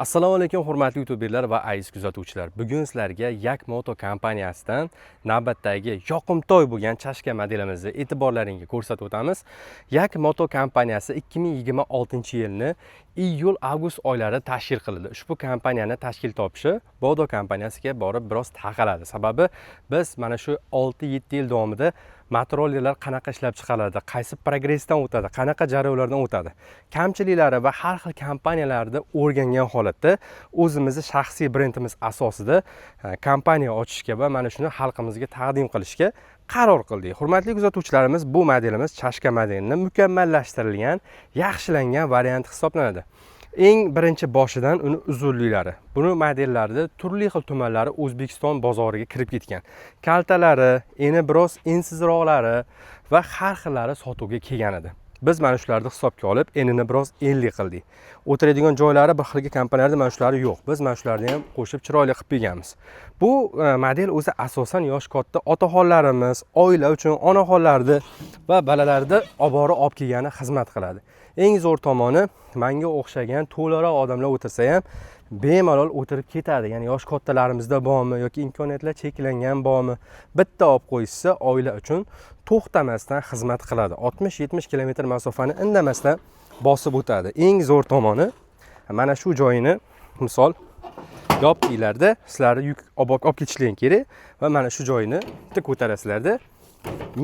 Assalomu alaykum hurmatli youtuberlar va aziz kuzatuvchilar. Bugun sizlarga Yak Moto kompaniyasidan navbatdagi yoqimtoy bo'lgan chashka modelimizni e'tiborlaringizga ko'rsatib o'tamiz. Yak Moto kompaniyasi 2026-yilni iyul-avgust oylarida tashkil qildi. Ushbu kompaniyani tashkil topishi Bodo kompaniyasiga borib biroz taqaladi. Sababi biz mana shu 6-7 yil davomida motorollerlar qanaqa ishlab chiqariladi, qaysi progressdan o'tadi, qanaqa jarayonlardan o'tadi, kamchiliklari va har xil kompaniyalarda o'rgangan holatda o'zimizni shaxsiy brendimiz asosida kompaniya ochishga va mana shuni xalqimizga taqdim qilishga qaror qildik. Hurmatli kuzatuvchilarimiz, bu modelimiz chashka modelini mukammallashtirilgan, yaxshilangan variant hisoblanadi. Eng birinchi boshidan uni uzunliklari. Buni modellarda turli xil tumanlari O'zbekiston bozoriga kirib ketgan. Kaltalari, eni biroz ensizroqlari va har xillari sotuvga kelgan edi. Biz mana shularni hisobga olib, enini biroz enli qildik. O'tiradigan joylari bir xilga kompaniyalarda mana shular yo'q. Biz mana shularni ham qo'shib chiroyli qilib berganmiz. Bu model o'zi asosan yosh katta otaxonlarimiz, oila uchun onaxonlarda va balalarda olib kelgani xizmat qiladi. Eng zo'r tomoni, menga o'xshagan to'laroq odamlar o'tirsa ham bemalol o'tirib ketadi. Ya'ni yosh kattalarimizda bormi yoki imkoniyatlar cheklangan bormi, bitta olib qo'yishsa oila uchun to'xtamasdan xizmat qiladi. 60-70 kilometr masofani indamasdan bosib o'tadi. Eng zo'r tomoni mana shu joyini, misol yopinglarda sizlarni yuk olib ketishlar kerak va mana shu joyini bitta ko'tarasizlarda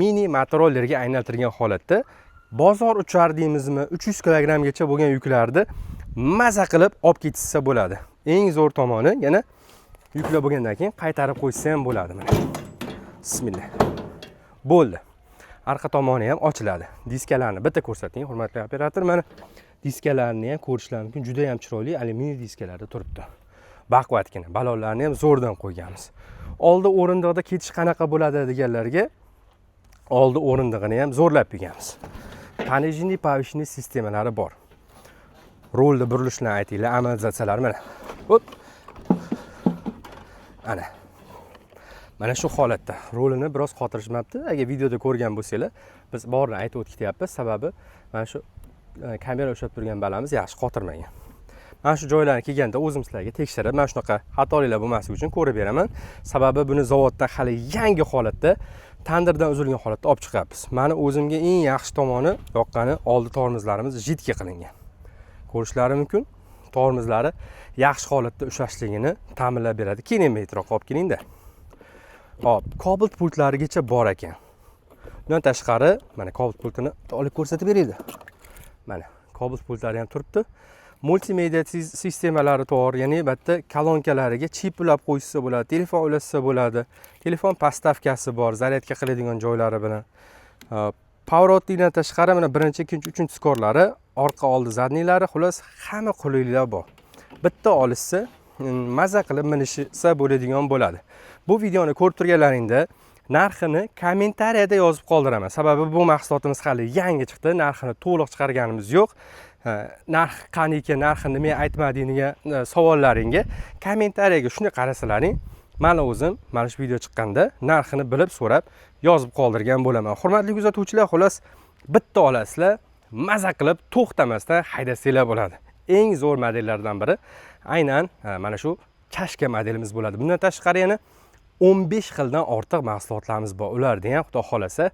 mini motorollerga aylantirgan holatda bozor uchar deymizmi, 300 kilogrammgacha bo'lgan yuklarni maza qilib olib ketishsa bo'ladi. Eng zo'r tomoni yana yuklar bo'lgandan keyin qaytarib qo'ysa ham bo'ladi. Mana. Bismillah. Bo'ldi. Arqa tomoni ham ochiladi. Diskalarni bitta ko'rsating, hurmatli operator. Mana diskalarni ham ko'rishlar mumkin. Juda ham chiroyli alyuminiy diskalarda turibdi. Baquvvatgina. Balonlarni ham zo'rdan qo'yganmiz. Oldi o'rindiqda ketish qanaqa bo'ladi deganlarga oldi o'rindig'ini ham zo'rlab berganmiz. Понижение повышение sistemalari bor. Rolni burilishini aytinglar, amortizatsiyalar mana. Hop. Ana. Mana shu holatda rolini biroz xotirishmabdi. Agar videoda ko'rgan bo'lsanglar, biz borni aytib o'tib ketyapmiz. Sababi mana shu kamera ushlab turgan balamiz yaxshi xotirmagan. Mana shu joylarga kelganda o'zim sizlarga tekshirib, mana shunaqa xatoliklar bo'lmasligi uchun ko'rib beraman. Sababi buni zavoddan hali yangi holatda, tandirdan uzilgan holatda olib chiqyapmiz. Meni o'zimga eng yaxshi tomoni yoqqani oldi tormozlarimiz jidga qilingan. Ko'rishlari mumkin. Tormozlari yaxshi holatda ushlashligini ta'minlab beradi. Keyin metroq olib kelingda. Hop, Cobalt pultlarigacha bor ekan. Bundan tashqari, mana Cobalt pultini olib ko'rsatib beraydi. Mana Cobalt pultlari ham turibdi. Multimedia sistemalari bor, ya'ni bitta kolonkalariga chip ulab qo'yishsa bo'ladi, telefon ulashsa bo'ladi. Telefon postavkasi bor, zaryadka qiladigan joylari bilan. Pоворotlikdan tashqari mana birinchi, ikkinchi, uchinchi skorlari, orqa oldi zadniylari, xullas hamma qulayliklar bor. Bitta olishsa, maza qilib minishsa bo'ladigan bo'ladi. Bu videoni ko'rib turganlaringda narxini kommentariyada yozib qoldiraman. Sababi bu mahsulotimiz hali yangi chiqdi, narxini to'liq chiqarganimiz yo'q. Narx qaniki, narxini nima aytmading degan savollaringga kommentariyaga shuni qarasalaring, men o'zim mana shu video chiqqanda narxini bilib so'rab yozib qoldirgan bo'laman. Hurmatli kuzatuvchilar, xullas bitta olasizlar, maza qilib to'xtamasdan haydasanglar bo'ladi. Eng zo'r modellardan biri aynan mana shu chashka modelimiz bo'ladi. Bundan tashqari yana 15 xildan ortiq mahsulotlarimiz bor. Ularni ham xudo xolasa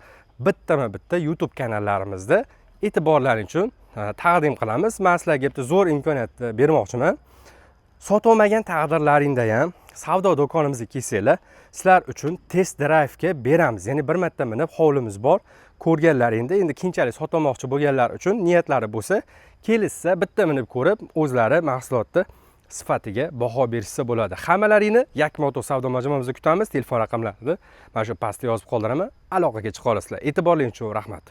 bitta YouTube kanallarimizda e'tiborlaring uchun taqdim qilamiz. Men sizlarga bitta zo'r imkoniyat bermoqchiman. Sotolmagan taqdirlaringda ham savdo do'konimizga kelsanglar, sizlar uchun test drive'ga beramiz. Ya'ni bir marta minib hovlimiz bor. Ko'rganlaringda endi keyinchalik sotmoqchi bo'lganlar uchun niyatlari bo'lsa, kelishsa bitta minib ko'rib, o'zlari mahsulotni sifatiga baho berishsa bo'ladi. Hammalaringni Yak Moto savdo majmuamizda kutamiz. Telefon raqamlarini mana shu pastda yozib qoldiraman. Aloqaga chiqa olasizlar. E'tiborlaringiz uchun rahmat.